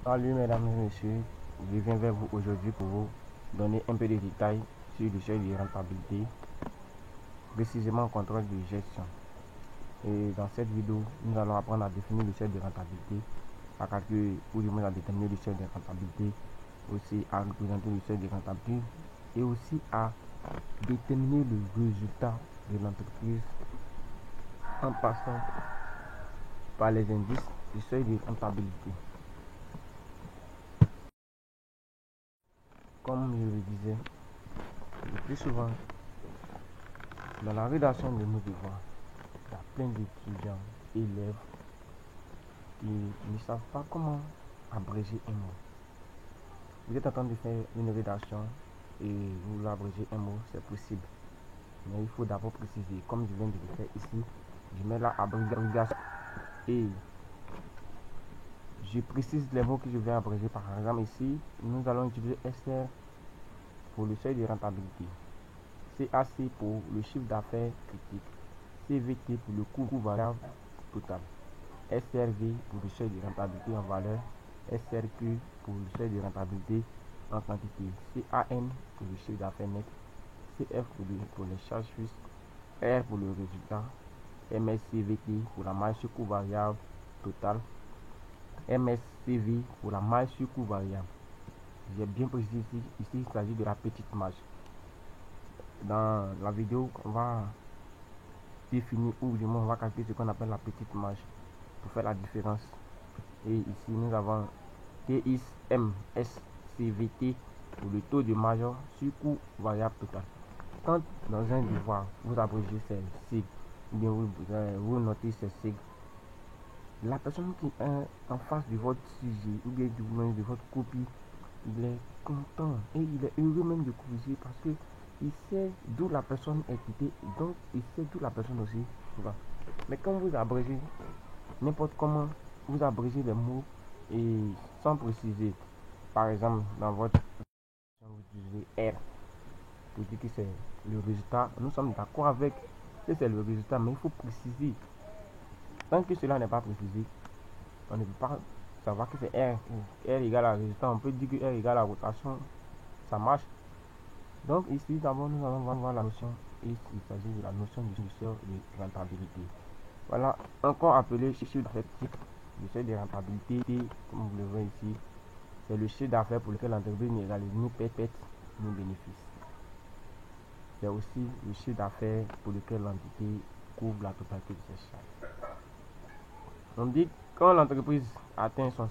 Salut mesdames et messieurs, je viens vers vous aujourd'hui pour vous donner un peu de détails sur le seuil de rentabilité, précisément contrôle de gestion. Et dans cette vidéo, nous allons apprendre à définir le seuil de rentabilité, à calculer ou du moins à déterminer le seuil de rentabilité, aussi à représenter le seuil de rentabilité et aussi à déterminer le résultat de l'entreprise en passant par les indices du seuil de rentabilité. Comme je le disais, le plus souvent, dans la rédaction de nos devoirs, il y a plein d'étudiants, élèves qui ne savent pas comment abréger un mot. Vous êtes en train de faire une rédaction et vous voulez abréger un mot, c'est possible. Mais il faut d'abord préciser, comme je viens de le faire ici, je mets la abréviation et je précise les mots que je vais abréger. Par exemple ici, nous allons utiliser SR pour le seuil de rentabilité, CAC pour le chiffre d'affaires critique, CVT pour le coût variable total, SRV pour le seuil de rentabilité en valeur, SRQ pour le seuil de rentabilité en quantité, CAN pour le chiffre d'affaires net, CF pour les charges fixes, R pour le résultat, MSCVT pour la marge sur coût variable total, MSCV pour la marge sur coût variable. J'ai bien précisé ici il s'agit de la petite marge. Dans la vidéo, on va définir ou du moins on va calculer ce qu'on appelle la petite marge pour faire la différence. Et ici nous avons TISMSCVT pour le taux de marge sur coût variable total. Quand dans un devoir vous abrégez ces sigles ou bien vous notez ces sigles, la personne qui est en face de votre sujet ou bien de votre copie, il est content et il est heureux même de corriger parce que il sait d'où la personne est quittée, donc il sait d'où la personne aussi va. Mais quand vous abrégez n'importe comment, vous abrégez les mots et sans préciser, par exemple dans votre vous utilisez R pour dire que c'est le résultat, nous sommes d'accord avec que c'est le résultat, mais il faut préciser. Tant que cela n'est pas précisé, on ne peut pas savoir que c'est R. R égale à résultat, on peut dire que R égale à rotation, ça marche. Donc ici d'abord nous allons voir la notion et il s'agit de la notion du seuil de rentabilité. Voilà, encore appelé chiffre d'affaires type, le seuil de rentabilité, comme vous le voyez ici, c'est le chiffre d'affaires pour lequel l'entreprise ne réalise ni perte ni bénéfice. C'est aussi le chiffre d'affaires pour lequel l'entité couvre la totalité de ses charges. On dit quand l'entreprise atteint son